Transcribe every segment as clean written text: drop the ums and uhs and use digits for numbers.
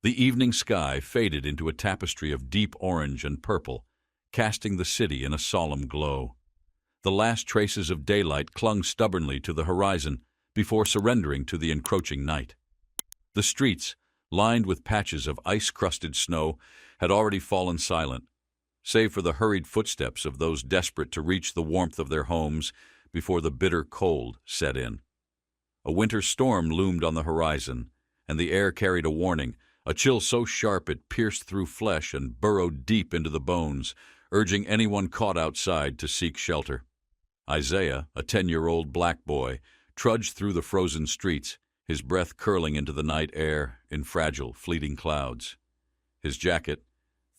The evening sky faded into a tapestry of deep orange and purple, casting the city in a solemn glow. The last traces of daylight clung stubbornly to the horizon before surrendering to the encroaching night. The streets, lined with patches of ice-crusted snow, had already fallen silent, save for the hurried footsteps of those desperate to reach the warmth of their homes before the bitter cold set in. A winter storm loomed on the horizon, and the air carried a warning, a chill so sharp it pierced through flesh and burrowed deep into the bones, urging anyone caught outside to seek shelter. Isaiah, a 10-year-old black boy, trudged through the frozen streets, his breath curling into the night air in fragile, fleeting clouds. His jacket,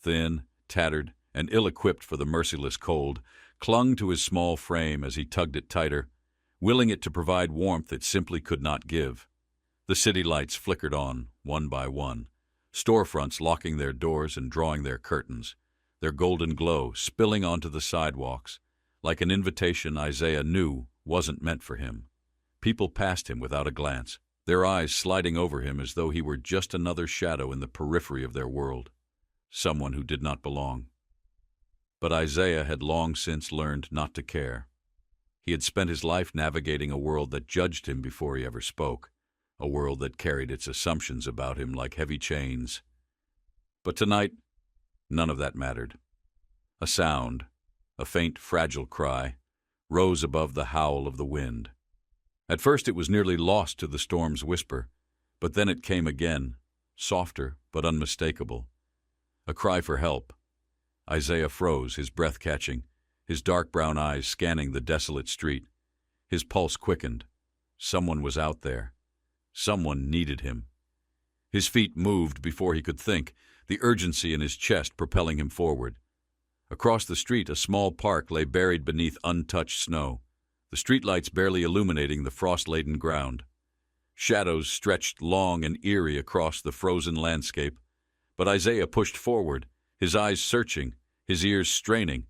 thin, tattered, and ill-equipped for the merciless cold, clung to his small frame as he tugged it tighter, willing it to provide warmth it simply could not give. The city lights flickered on, one by one, storefronts locking their doors and drawing their curtains, their golden glow spilling onto the sidewalks, like an invitation Isaiah knew wasn't meant for him. People passed him without a glance, their eyes sliding over him as though he were just another shadow in the periphery of their world, someone who did not belong. But Isaiah had long since learned not to care. He had spent his life navigating a world that judged him before he ever spoke, a world that carried its assumptions about him like heavy chains. But tonight, none of that mattered. A sound, a faint, fragile cry, rose above the howl of the wind. At first it was nearly lost to the storm's whisper, but then it came again, softer but unmistakable. A cry for help. Isaiah froze, his breath catching, his dark brown eyes scanning the desolate street. His pulse quickened. Someone was out there. Someone needed him. His feet moved before he could think, the urgency in his chest propelling him forward. Across the street, a small park lay buried beneath untouched snow, the streetlights barely illuminating the frost-laden ground. Shadows stretched long and eerie across the frozen landscape, but Isaiah pushed forward, his eyes searching, his ears straining,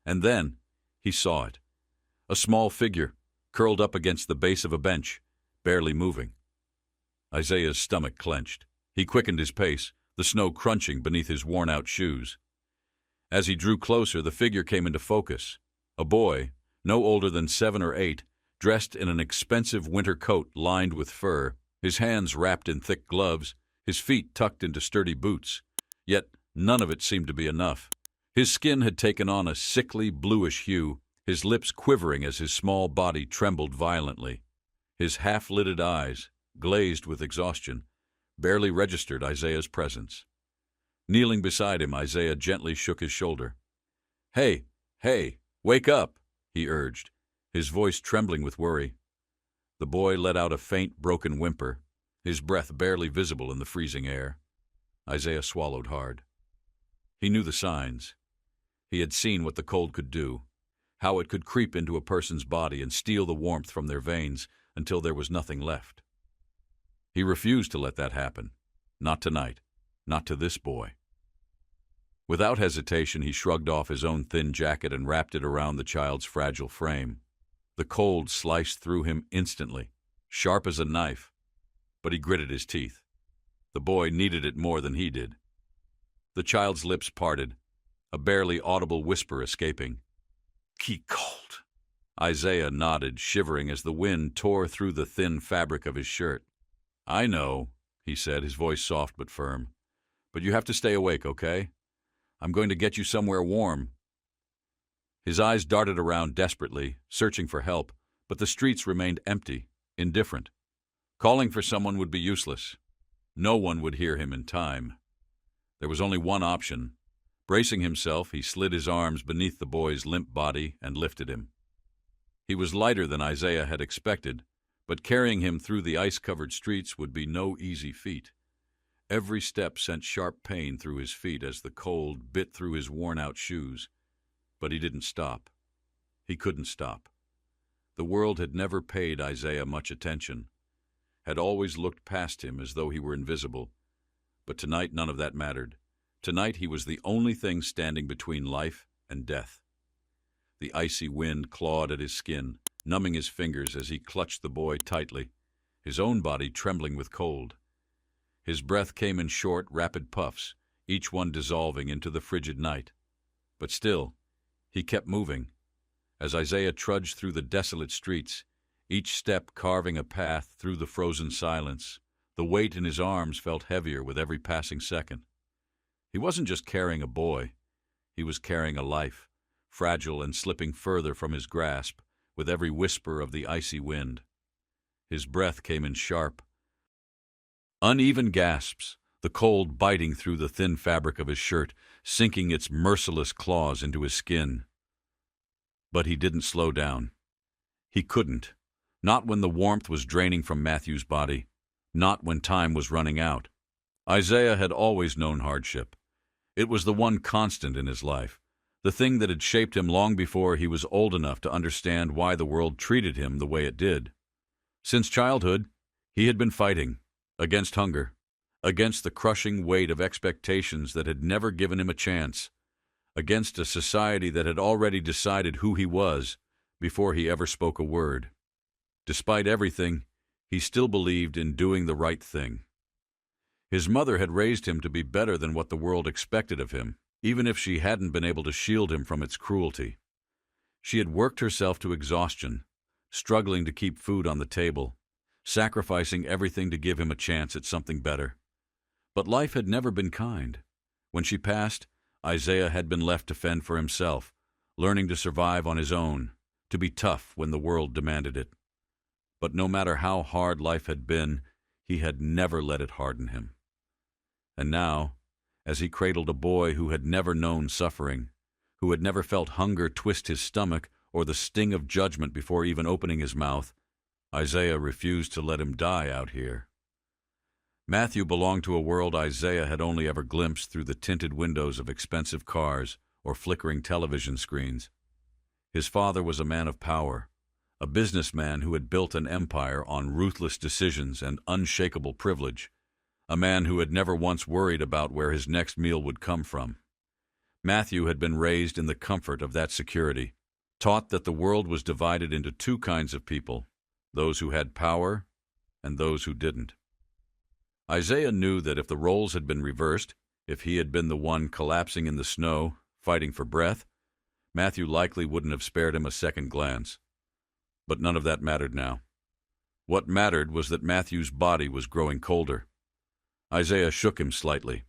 and then he saw it. A small figure, curled up against the base of a bench, barely moving. Isaiah's stomach clenched. He quickened his pace, the snow crunching beneath his worn-out shoes. As he drew closer, the figure came into focus. A boy, no older than 7 or 8, dressed in an expensive winter coat lined with fur, his hands wrapped in thick gloves, his feet tucked into sturdy boots. Yet none of it seemed to be enough. His skin had taken on a sickly bluish hue, his lips quivering as his small body trembled violently. His half-lidded eyes, glazed with exhaustion, barely registered Isaiah's presence. Kneeling beside him, Isaiah gently shook his shoulder. "Hey, wake up," he urged, his voice trembling with worry. The boy let out a faint, broken whimper, his breath barely visible in the freezing air. Isaiah swallowed hard. He knew the signs. He had seen what the cold could do, how it could creep into a person's body and steal the warmth from their veins until there was nothing left. He refused to let that happen. Not tonight. Not to this boy. Without hesitation, he shrugged off his own thin jacket and wrapped it around the child's fragile frame. The cold sliced through him instantly, sharp as a knife, but he gritted his teeth. The boy needed it more than he did. The child's lips parted, a barely audible whisper escaping. "Key cold." Isaiah nodded, shivering as the wind tore through the thin fabric of his shirt. "I know," he said, his voice soft but firm. "But you have to stay awake, okay? I'm going to get you somewhere warm." His eyes darted around desperately, searching for help, but the streets remained empty, indifferent. Calling for someone would be useless. No one would hear him in time. There was only one option. Bracing himself, he slid his arms beneath the boy's limp body and lifted him. He was lighter than Isaiah had expected, but carrying him through the ice-covered streets would be no easy feat. Every step sent sharp pain through his feet as the cold bit through his worn-out shoes. But he didn't stop. He couldn't stop. The world had never paid Isaiah much attention, had always looked past him as though he were invisible. But tonight none of that mattered. Tonight he was the only thing standing between life and death. The icy wind clawed at his skin, numbing his fingers as he clutched the boy tightly, his own body trembling with cold. His breath came in short, rapid puffs, each one dissolving into the frigid night. But still, he kept moving. As Isaiah trudged through the desolate streets, each step carving a path through the frozen silence, the weight in his arms felt heavier with every passing second. He wasn't just carrying a boy. He was carrying a life, fragile and slipping further from his grasp with every whisper of the icy wind. His breath came in sharp, uneven gasps, the cold biting through the thin fabric of his shirt, sinking its merciless claws into his skin. But he didn't slow down. He couldn't. Not when the warmth was draining from Matthew's body. Not when time was running out. Isaiah had always known hardship. It was the one constant in his life, the thing that had shaped him long before he was old enough to understand why the world treated him the way it did. Since childhood, he had been fighting, against hunger, against the crushing weight of expectations that had never given him a chance, against a society that had already decided who he was before he ever spoke a word. Despite everything, he still believed in doing the right thing. His mother had raised him to be better than what the world expected of him, even if she hadn't been able to shield him from its cruelty. She had worked herself to exhaustion, struggling to keep food on the table, sacrificing everything to give him a chance at something better. But life had never been kind. When she passed, Isaiah had been left to fend for himself, learning to survive on his own, to be tough when the world demanded it. But no matter how hard life had been, he had never let it harden him. And now, as he cradled a boy who had never known suffering, who had never felt hunger twist his stomach or the sting of judgment before even opening his mouth, Isaiah refused to let him die out here. Matthew belonged to a world Isaiah had only ever glimpsed through the tinted windows of expensive cars or flickering television screens. His father was a man of power, a businessman who had built an empire on ruthless decisions and unshakable privilege, a man who had never once worried about where his next meal would come from. Matthew had been raised in the comfort of that security, taught that the world was divided into two kinds of people, those who had power and those who didn't. Isaiah knew that if the roles had been reversed, if he had been the one collapsing in the snow, fighting for breath, Matthew likely wouldn't have spared him a second glance. But none of that mattered now. What mattered was that Matthew's body was growing colder. Isaiah shook him slightly.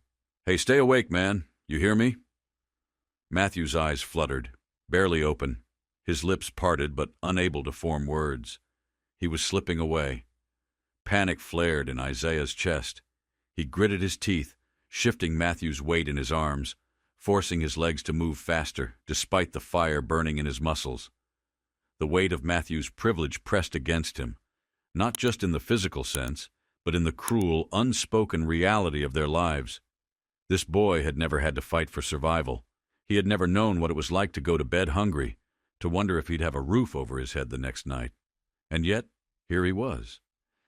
"Hey, stay awake, man. You hear me?" Matthew's eyes fluttered, barely open, his lips parted but unable to form words. He was slipping away. Panic flared in Isaiah's chest. He gritted his teeth, shifting Matthew's weight in his arms, forcing his legs to move faster, despite the fire burning in his muscles. The weight of Matthew's privilege pressed against him, not just in the physical sense, but in the cruel, unspoken reality of their lives. This boy had never had to fight for survival. He had never known what it was like to go to bed hungry, to wonder if he'd have a roof over his head the next night. And yet, here he was,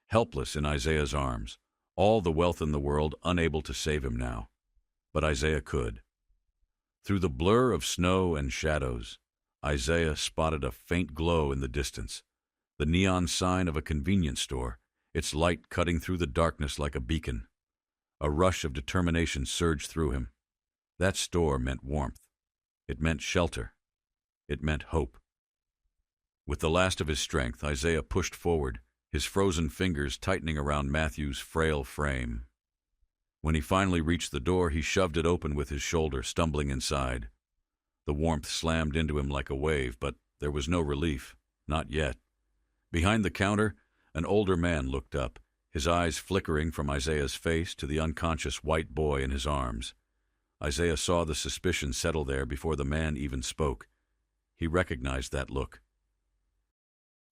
helpless in Isaiah's arms, all the wealth in the world unable to save him now. But Isaiah could. Through the blur of snow and shadows, Isaiah spotted a faint glow in the distance, the neon sign of a convenience store, its light cutting through the darkness like a beacon. A rush of determination surged through him. That store meant warmth. It meant shelter. It meant hope. With the last of his strength, Isaiah pushed forward, his frozen fingers tightening around Matthew's frail frame. When he finally reached the door, he shoved it open with his shoulder, stumbling inside. The warmth slammed into him like a wave, but there was no relief, not yet. Behind the counter, an older man looked up, his eyes flickering from Isaiah's face to the unconscious white boy in his arms. Isaiah saw the suspicion settle there before the man even spoke. He recognized that look.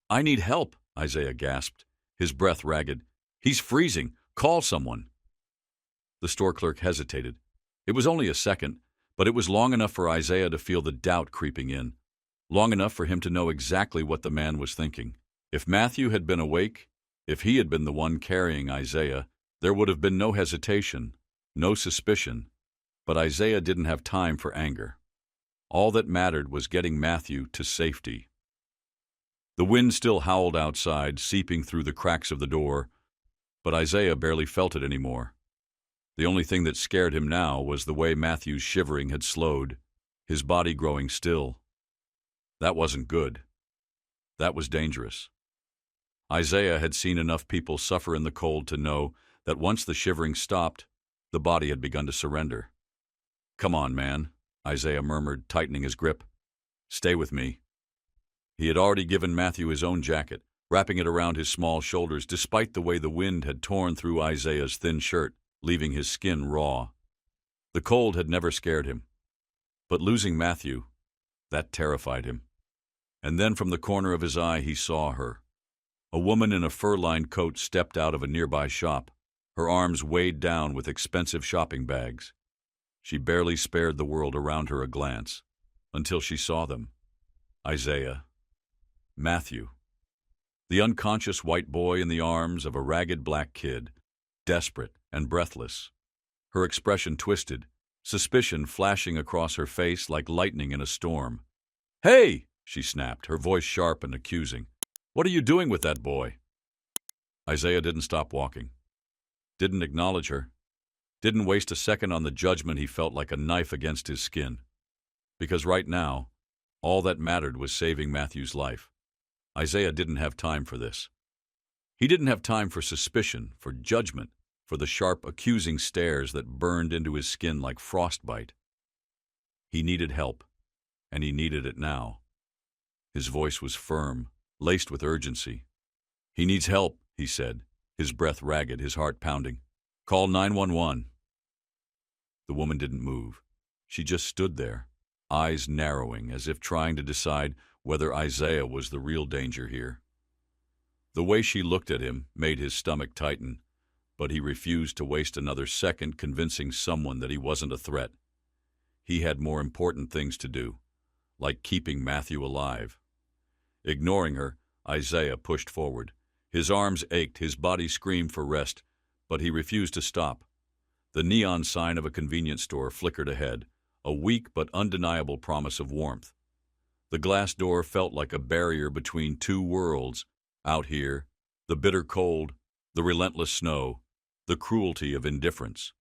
"I need help," Isaiah gasped, his breath ragged. "He's freezing. Call someone." The store clerk hesitated. It was only a second, but it was long enough for Isaiah to feel the doubt creeping in, long enough for him to know exactly what the man was thinking. If Matthew had been awake, if he had been the one carrying Isaiah, there would have been no hesitation, no suspicion. But Isaiah didn't have time for anger. All that mattered was getting Matthew to safety. The wind still howled outside, seeping through the cracks of the door, but Isaiah barely felt it anymore. The only thing that scared him now was the way Matthew's shivering had slowed, his body growing still. That wasn't good. That was dangerous. Isaiah had seen enough people suffer in the cold to know that once the shivering stopped, the body had begun to surrender. "Come on, man," Isaiah murmured, tightening his grip. "Stay with me." He had already given Matthew his own jacket, wrapping it around his small shoulders despite the way the wind had torn through Isaiah's thin shirt, leaving his skin raw. The cold had never scared him. But losing Matthew, that terrified him. And then from the corner of his eye he saw her. A woman in a fur-lined coat stepped out of a nearby shop, her arms weighed down with expensive shopping bags. She barely spared the world around her a glance, until she saw them. Isaiah. Matthew. The unconscious white boy in the arms of a ragged black kid, desperate and breathless. Her expression twisted, suspicion flashing across her face like lightning in a storm. "Hey!" she snapped, her voice sharp and accusing. "What are you doing with that boy?" Isaiah didn't stop walking. Didn't acknowledge her. Didn't waste a second on the judgment he felt like a knife against his skin. Because right now, all that mattered was saving Matthew's life. Isaiah didn't have time for this. He didn't have time for suspicion, for judgment, for the sharp, accusing stares that burned into his skin like frostbite. He needed help, and he needed it now. His voice was firm, laced with urgency. "He needs help," he said, his breath ragged, his heart pounding. "Call 911. The woman didn't move. She just stood there, eyes narrowing, as if trying to decide whether Isaiah was the real danger here. The way she looked at him made his stomach tighten, but he refused to waste another second convincing someone that he wasn't a threat. He had more important things to do, like keeping Matthew alive. Ignoring her, Isaiah pushed forward. His arms ached, his body screamed for rest, but he refused to stop. The neon sign of a convenience store flickered ahead, a weak but undeniable promise of warmth. The glass door felt like a barrier between two worlds. Out here, the bitter cold, the relentless snow, the cruelty of indifference.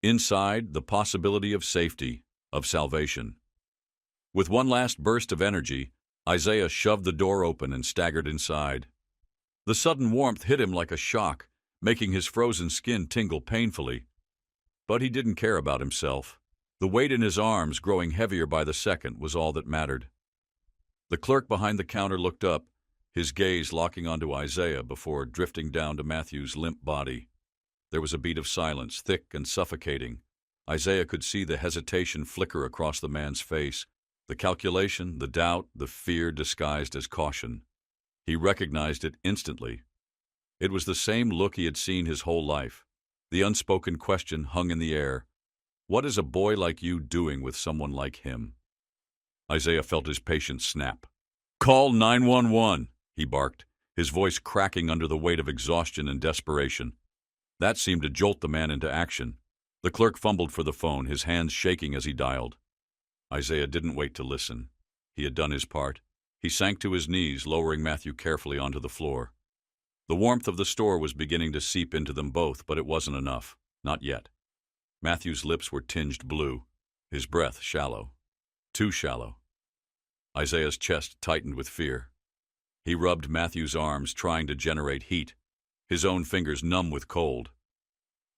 Inside, the possibility of safety, of salvation. With one last burst of energy, Isaiah shoved the door open and staggered inside. The sudden warmth hit him like a shock, making his frozen skin tingle painfully. But he didn't care about himself. The weight in his arms, growing heavier by the second, was all that mattered. The clerk behind the counter looked up, his gaze locking onto Isaiah before drifting down to Matthew's limp body. There was a beat of silence, thick and suffocating. Isaiah could see the hesitation flicker across the man's face, the calculation, the doubt, the fear disguised as caution. He recognized it instantly. It was the same look he had seen his whole life. The unspoken question hung in the air. What is a boy like you doing with someone like him? Isaiah felt his patience snap. "Call 911, he barked, his voice cracking under the weight of exhaustion and desperation. That seemed to jolt the man into action. The clerk fumbled for the phone, his hands shaking as he dialed. Isaiah didn't wait to listen. He had done his part. He sank to his knees, lowering Matthew carefully onto the floor. The warmth of the store was beginning to seep into them both, but it wasn't enough. Not yet. Matthew's lips were tinged blue, his breath shallow. Too shallow. Isaiah's chest tightened with fear. He rubbed Matthew's arms, trying to generate heat, his own fingers numb with cold.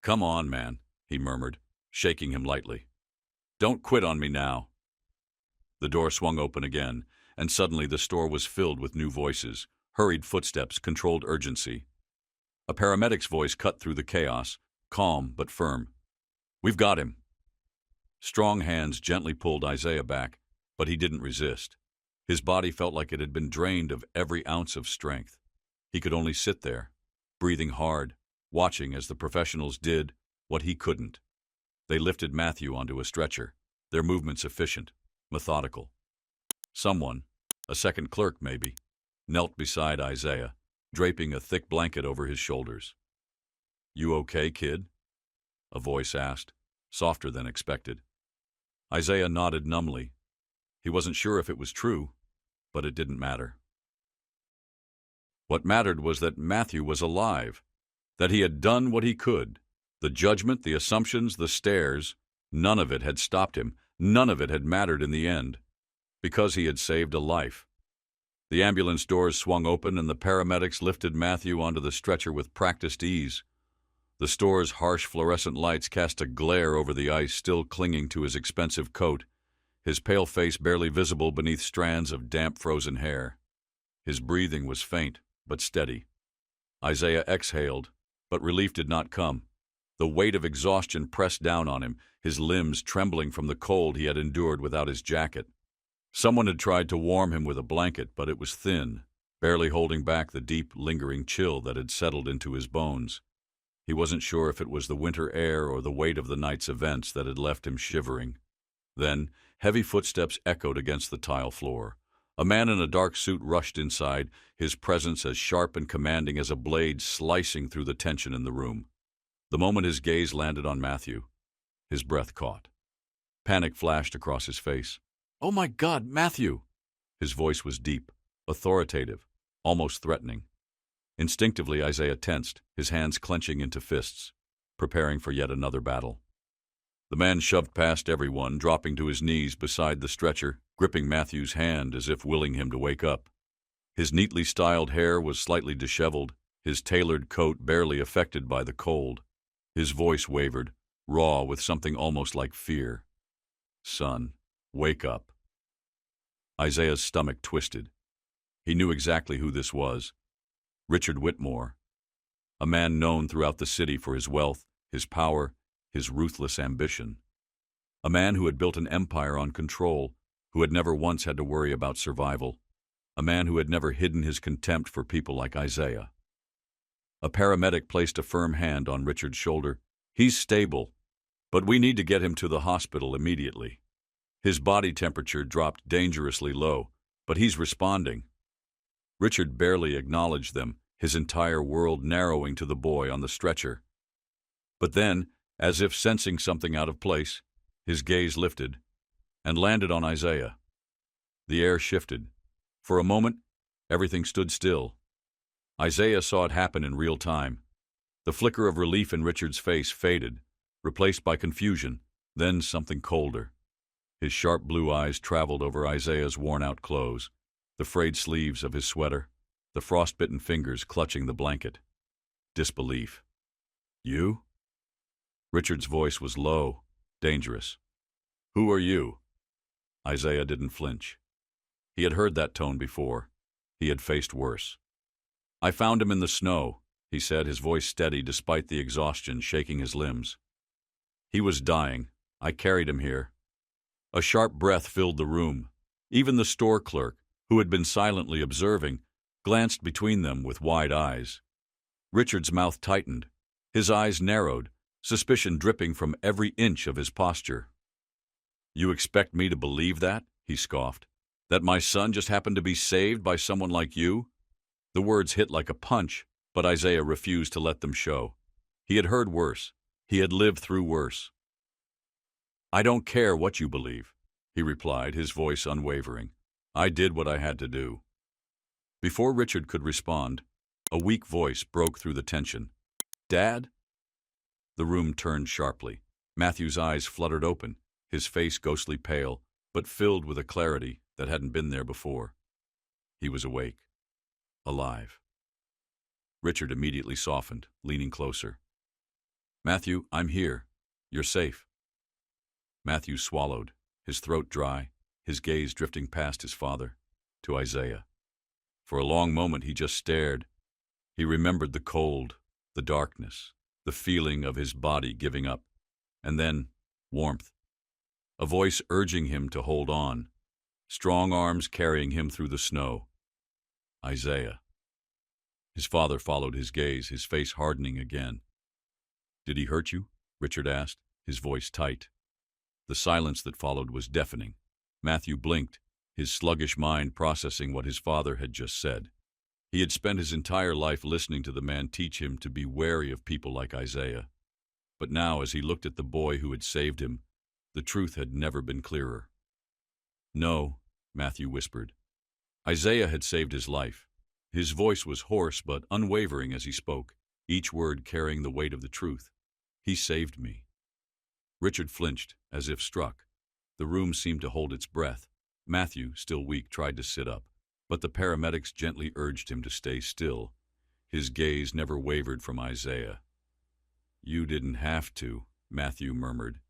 "Come on, man," he murmured, shaking him lightly. "Don't quit on me now." The door swung open again, and suddenly the store was filled with new voices, hurried footsteps, controlled urgency. A paramedic's voice cut through the chaos, calm but firm. "We've got him." Strong hands gently pulled Isaiah back, but he didn't resist. His body felt like it had been drained of every ounce of strength. He could only sit there, breathing hard, watching as the professionals did what he couldn't. They lifted Matthew onto a stretcher, their movements efficient, methodical. Someone, a second clerk maybe, knelt beside Isaiah, draping a thick blanket over his shoulders. "You okay, kid?" a voice asked, softer than expected. Isaiah nodded numbly. He wasn't sure if it was true, but it didn't matter. What mattered was that Matthew was alive, that he had done what he could, The judgment, the assumptions, the stares, none of it had stopped him. None of it had mattered in the end, because he had saved a life. The ambulance doors swung open and the paramedics lifted Matthew onto the stretcher with practiced ease. The store's harsh fluorescent lights cast a glare over the ice still clinging to his expensive coat, his pale face barely visible beneath strands of damp frozen hair. His breathing was faint, but steady. Isaiah exhaled, but relief did not come. The weight of exhaustion pressed down on him, his limbs trembling from the cold he had endured without his jacket. Someone had tried to warm him with a blanket, but it was thin, barely holding back the deep, lingering chill that had settled into his bones. He wasn't sure if it was the winter air or the weight of the night's events that had left him shivering. Then, heavy footsteps echoed against the tile floor. A man in a dark suit rushed inside, his presence as sharp and commanding as a blade slicing through the tension in the room. The moment his gaze landed on Matthew, his breath caught. Panic flashed across his face. "Oh my God, Matthew!" His voice was deep, authoritative, almost threatening. Instinctively, Isaiah tensed, his hands clenching into fists, preparing for yet another battle. The man shoved past everyone, dropping to his knees beside the stretcher, gripping Matthew's hand as if willing him to wake up. His neatly styled hair was slightly disheveled, his tailored coat barely affected by the cold. His voice wavered, raw with something almost like fear. "Son, wake up." Isaiah's stomach twisted. He knew exactly who this was. Richard Whitmore, a man known throughout the city for his wealth, his power, his ruthless ambition. A man who had built an empire on control, who had never once had to worry about survival. A man who had never hidden his contempt for people like Isaiah. A paramedic placed a firm hand on Richard's shoulder. "He's stable, but we need to get him to the hospital immediately. His body temperature dropped dangerously low, but he's responding." Richard barely acknowledged them, his entire world narrowing to the boy on the stretcher. But then, as if sensing something out of place, his gaze lifted and landed on Isaiah. The air shifted. For a moment, everything stood still. Isaiah saw it happen in real time. The flicker of relief in Richard's face faded, replaced by confusion, then something colder. His sharp blue eyes traveled over Isaiah's worn-out clothes, the frayed sleeves of his sweater, the frostbitten fingers clutching the blanket. Disbelief. "You?" Richard's voice was low, dangerous. "Who are you?" Isaiah didn't flinch. He had heard that tone before. He had faced worse. "I found him in the snow," he said, his voice steady despite the exhaustion shaking his limbs. "He was dying. I carried him here." A sharp breath filled the room. Even the store clerk, who had been silently observing, glanced between them with wide eyes. Richard's mouth tightened. His eyes narrowed, suspicion dripping from every inch of his posture. "You expect me to believe that?" he scoffed. "That my son just happened to be saved by someone like you?" The words hit like a punch, but Isaiah refused to let them show. He had heard worse. He had lived through worse. "I don't care what you believe," he replied, his voice unwavering. "I did what I had to do." Before Richard could respond, a weak voice broke through the tension. "Dad?" The room turned sharply. Matthew's eyes fluttered open, his face ghostly pale, but filled with a clarity that hadn't been there before. He was awake. Alive. Richard immediately softened, leaning closer. "Matthew, I'm here. You're safe." Matthew swallowed, his throat dry, his gaze drifting past his father, to Isaiah. For a long moment he just stared. He remembered the cold, the darkness, the feeling of his body giving up, and then warmth. A voice urging him to hold on, strong arms carrying him through the snow. Isaiah. His father followed his gaze, his face hardening again. "Did he hurt you?" Richard asked, his voice tight. The silence that followed was deafening. Matthew blinked, his sluggish mind processing what his father had just said. He had spent his entire life listening to the man teach him to be wary of people like Isaiah. But now, as he looked at the boy who had saved him, the truth had never been clearer. "No," Matthew whispered. Isaiah had saved his life. His voice was hoarse but unwavering as he spoke, each word carrying the weight of the truth. He saved me. Richard flinched, as if struck. The room seemed to hold its breath. Matthew, still weak, tried to sit up, but the paramedics gently urged him to stay still. His gaze never wavered from Isaiah. "You didn't have to," Matthew murmured,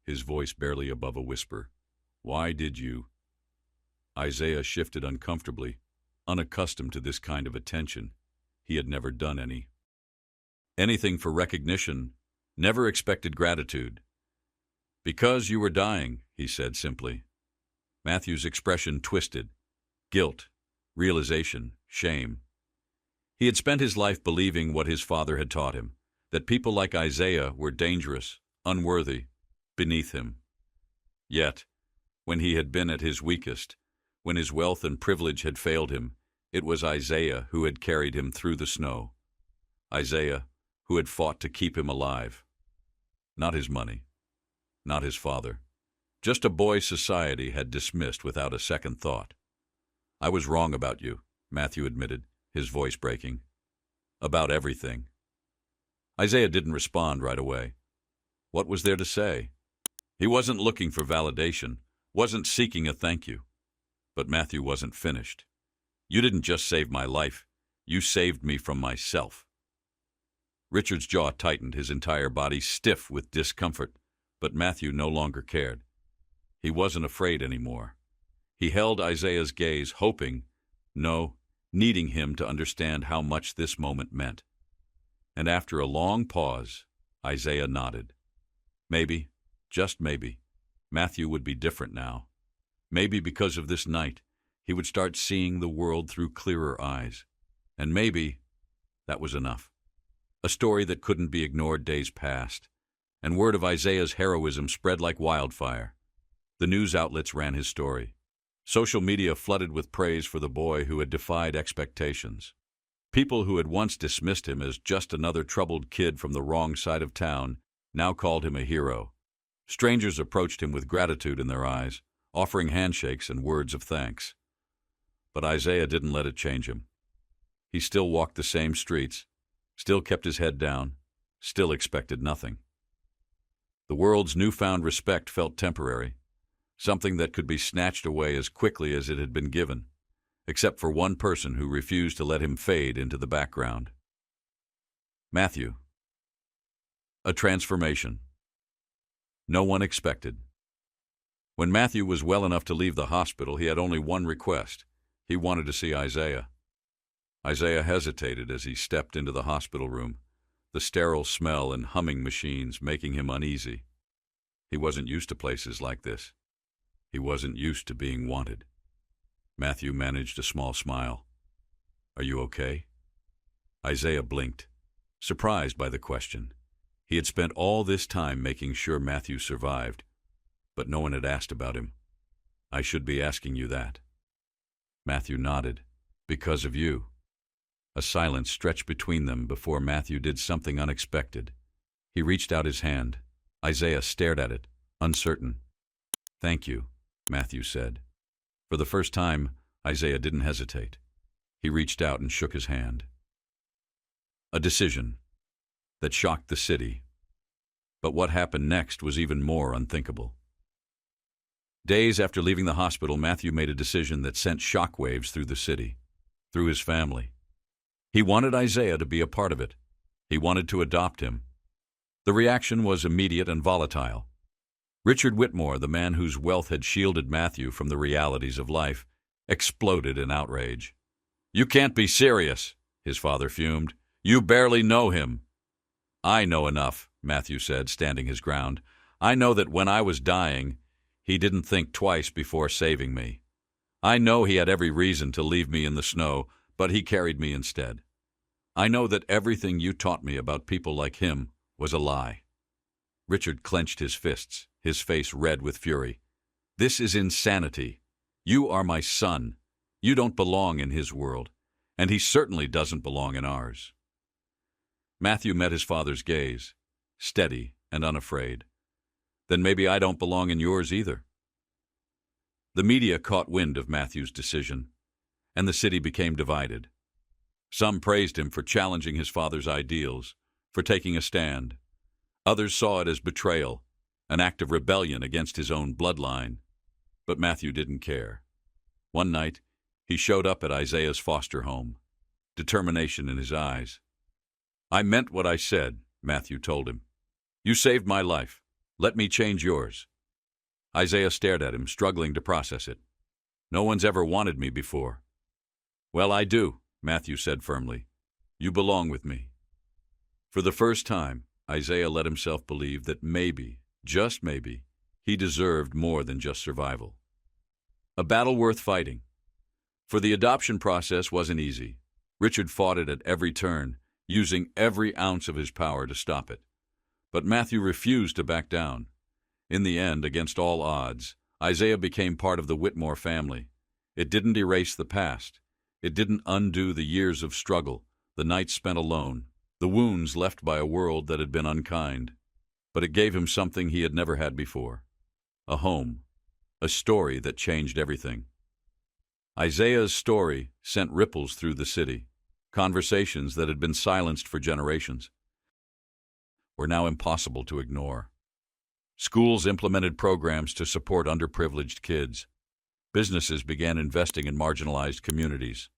his voice barely above a whisper. "Why did you?" Isaiah shifted uncomfortably, unaccustomed to this kind of attention. He had never done anything for recognition, never expected gratitude. "Because you were dying," he said simply. Matthew's expression twisted. Guilt, realization, shame. He had spent his life believing what his father had taught him, that people like Isaiah were dangerous, unworthy, beneath him. Yet, when he had been at his weakest, when his wealth and privilege had failed him, it was Isaiah who had carried him through the snow. Isaiah, who had fought to keep him alive. Not his money, not his father. Just a boy society had dismissed without a second thought. "I was wrong about you," Matthew admitted, his voice breaking. "About everything." Isaiah didn't respond right away. What was there to say? He wasn't looking for validation, wasn't seeking a thank you. But Matthew wasn't finished. "You didn't just save my life, you saved me from myself." Richard's jaw tightened, his entire body stiff with discomfort, but Matthew no longer cared. He wasn't afraid anymore. He held Isaiah's gaze, hoping, no, needing him to understand how much this moment meant. And after a long pause, Isaiah nodded. Maybe, just maybe, Matthew would be different now. Maybe because of this night, he would start seeing the world through clearer eyes. And maybe that was enough. A story that couldn't be ignored days passed, and word of Isaiah's heroism spread like wildfire. The news outlets ran his story. Social media flooded with praise for the boy who had defied expectations. People who had once dismissed him as just another troubled kid from the wrong side of town now called him a hero. Strangers approached him with gratitude in their eyes, offering handshakes and words of thanks. But Isaiah didn't let it change him. He still walked the same streets, still kept his head down, still expected nothing. The world's newfound respect felt temporary, something that could be snatched away as quickly as it had been given, except for one person who refused to let him fade into the background. Matthew. A transformation. No one expected. When Matthew was well enough to leave the hospital, he had only one request. He wanted to see Isaiah. Isaiah hesitated as he stepped into the hospital room, the sterile smell and humming machines making him uneasy. He wasn't used to places like this. He wasn't used to being wanted. Matthew managed a small smile. "Are you okay?" Isaiah blinked, surprised by the question. He had spent all this time making sure Matthew survived, but no one had asked about him. "I should be asking you that." Matthew nodded. "Because of you." A silence stretched between them before Matthew did something unexpected. He reached out his hand. Isaiah stared at it, uncertain. "Thank you," Matthew said. For the first time, Isaiah didn't hesitate. He reached out and shook his hand. A decision that shocked the city. But what happened next was even more unthinkable. Days after leaving the hospital, Matthew made a decision that sent shockwaves through the city, through his family. He wanted Isaiah to be a part of it. He wanted to adopt him. The reaction was immediate and volatile. Richard Whitmore, the man whose wealth had shielded Matthew from the realities of life, exploded in outrage. "You can't be serious," his father fumed. "You barely know him." "I know enough," Matthew said, standing his ground. "I know that when I was dying, he didn't think twice before saving me. I know he had every reason to leave me in the snow, but he carried me instead. I know that everything you taught me about people like him was a lie." Richard clenched his fists, his face red with fury. "This is insanity. You are my son. You don't belong in his world, and he certainly doesn't belong in ours." Matthew met his father's gaze, steady and unafraid. "Then maybe I don't belong in yours either." The media caught wind of Matthew's decision, and the city became divided. Some praised him for challenging his father's ideals, for taking a stand. Others saw it as betrayal, an act of rebellion against his own bloodline. But Matthew didn't care. One night, he showed up at Isaiah's foster home, determination in his eyes. "I meant what I said," Matthew told him. "You saved my life. Let me change yours." Isaiah stared at him, struggling to process it. "No one's ever wanted me before." "Well, I do," Matthew said firmly. "You belong with me." For the first time, Isaiah let himself believe that maybe, just maybe, he deserved more than just survival. A battle worth fighting. For the adoption process wasn't easy. Richard fought it at every turn, using every ounce of his power to stop it. But Matthew refused to back down. In the end, against all odds, Isaiah became part of the Whitmore family. It didn't erase the past. It didn't undo the years of struggle, the nights spent alone, the wounds left by a world that had been unkind. But it gave him something he had never had before. A home. A story that changed everything. Isaiah's story sent ripples through the city. Conversations that had been silenced for generations were now impossible to ignore. Schools implemented programs to support underprivileged kids. Businesses began investing in marginalized communities.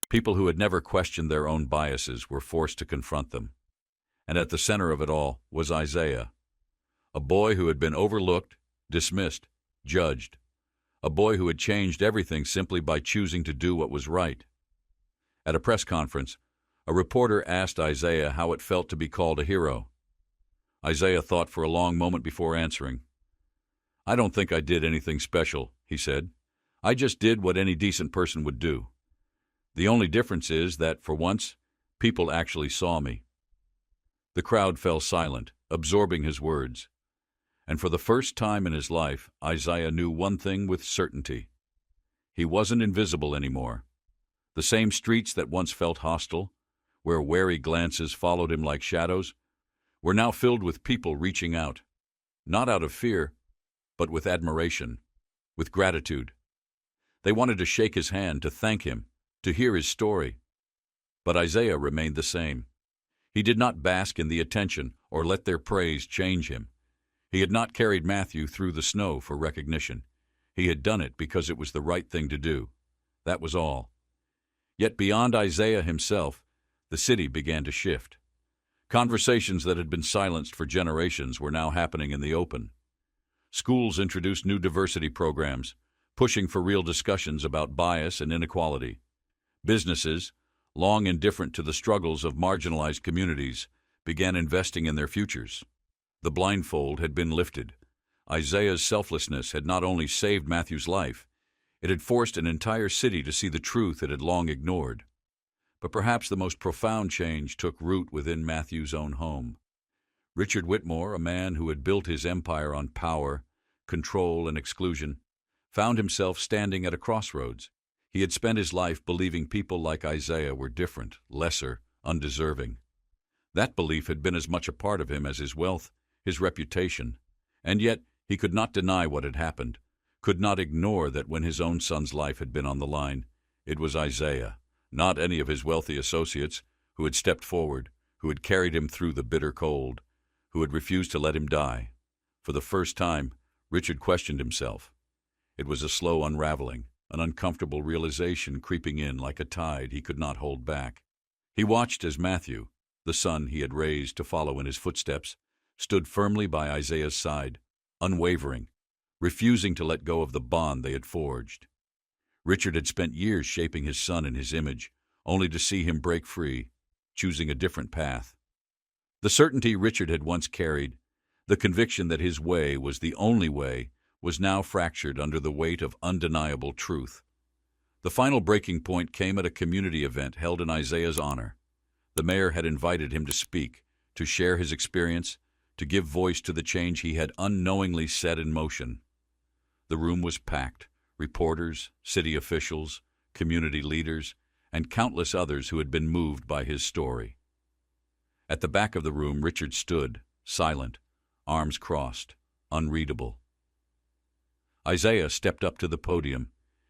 People who had never questioned their own biases were forced to confront them. And at the center of it all was Isaiah, a boy who had been overlooked, dismissed, judged, a boy who had changed everything simply by choosing to do what was right. At a press conference, a reporter asked Isaiah how it felt to be called a hero. Isaiah thought for a long moment before answering. "I don't think I did anything special," he said. "I just did what any decent person would do. The only difference is that, for once, people actually saw me." The crowd fell silent, absorbing his words. And for the first time in his life, Isaiah knew one thing with certainty. He wasn't invisible anymore. The same streets that once felt hostile, where wary glances followed him like shadows, were now filled with people reaching out, not out of fear, but with admiration, with gratitude. They wanted to shake his hand, to thank him, to hear his story. But Isaiah remained the same. He did not bask in the attention or let their praise change him. He had not carried Matthew through the snow for recognition. He had done it because it was the right thing to do. That was all. Yet beyond Isaiah himself, the city began to shift. Conversations that had been silenced for generations were now happening in the open. Schools introduced new diversity programs, pushing for real discussions about bias and inequality. Businesses, long indifferent to the struggles of marginalized communities, began investing in their futures. The blindfold had been lifted. Isaiah's selflessness had not only saved Matthew's life, it had forced an entire city to see the truth it had long ignored. But perhaps the most profound change took root within Matthew's own home. Richard Whitmore, a man who had built his empire on power, control, and exclusion, found himself standing at a crossroads. He had spent his life believing people like Isaiah were different, lesser, undeserving. That belief had been as much a part of him as his wealth, his reputation, and yet he could not deny what had happened, could not ignore that when his own son's life had been on the line, it was Isaiah, not any of his wealthy associates, who had stepped forward, who had carried him through the bitter cold, who had refused to let him die. For the first time, Richard questioned himself. It was a slow unraveling, an uncomfortable realization creeping in like a tide he could not hold back. He watched as Matthew, the son he had raised to follow in his footsteps, stood firmly by Isaiah's side, unwavering, refusing to let go of the bond they had forged. Richard had spent years shaping his son in his image, only to see him break free, choosing a different path. The certainty Richard had once carried, the conviction that his way was the only way, was now fractured under the weight of undeniable truth. The final breaking point came at a community event held in Isaiah's honor. The mayor had invited him to speak, to share his experience, to give voice to the change he had unknowingly set in motion. The room was packed. Reporters, city officials, community leaders, and countless others who had been moved by his story. At the back of the room, Richard stood, silent, arms crossed, unreadable. Isaiah stepped up to the podium.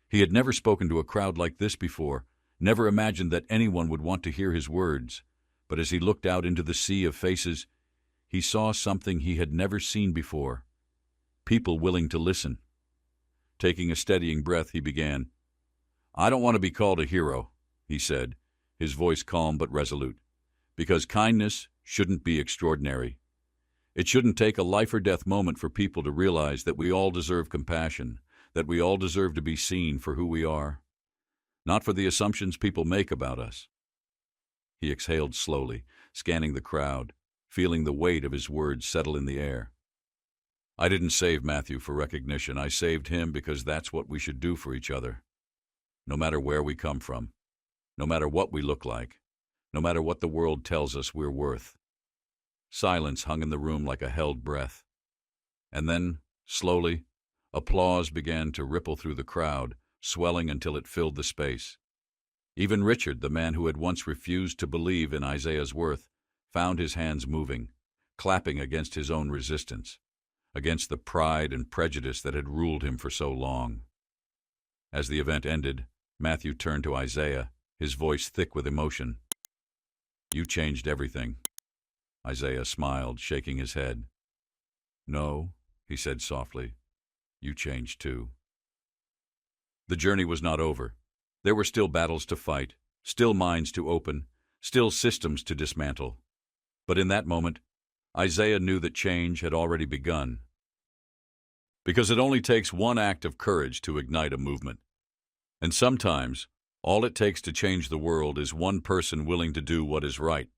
He had never spoken to a crowd like this before, never imagined that anyone would want to hear his words. But as he looked out into the sea of faces, he saw something he had never seen before. People willing to listen. Taking a steadying breath, he began. "I don't want to be called a hero," he said, his voice calm but resolute, "because kindness shouldn't be extraordinary. It shouldn't take a life-or-death moment for people to realize that we all deserve compassion, that we all deserve to be seen for who we are, not for the assumptions people make about us." He exhaled slowly, scanning the crowd, feeling the weight of his words settle in the air. "I didn't save Matthew for recognition. I saved him because that's what we should do for each other. No matter where we come from, no matter what we look like, no matter what the world tells us we're worth." Silence hung in the room like a held breath. And then, slowly, applause began to ripple through the crowd, swelling until it filled the space. Even Richard, the man who had once refused to believe in Isaiah's worth, found his hands moving, clapping against his own resistance, against the pride and prejudice that had ruled him for so long. As the event ended, Matthew turned to Isaiah, his voice thick with emotion. "You changed everything." Isaiah smiled, shaking his head. "No," he said softly, "you changed too." The journey was not over. There were still battles to fight, still minds to open, still systems to dismantle. But in that moment, Isaiah knew that change had already begun. Because it only takes one act of courage to ignite a movement. And sometimes, all it takes to change the world is one person willing to do what is right,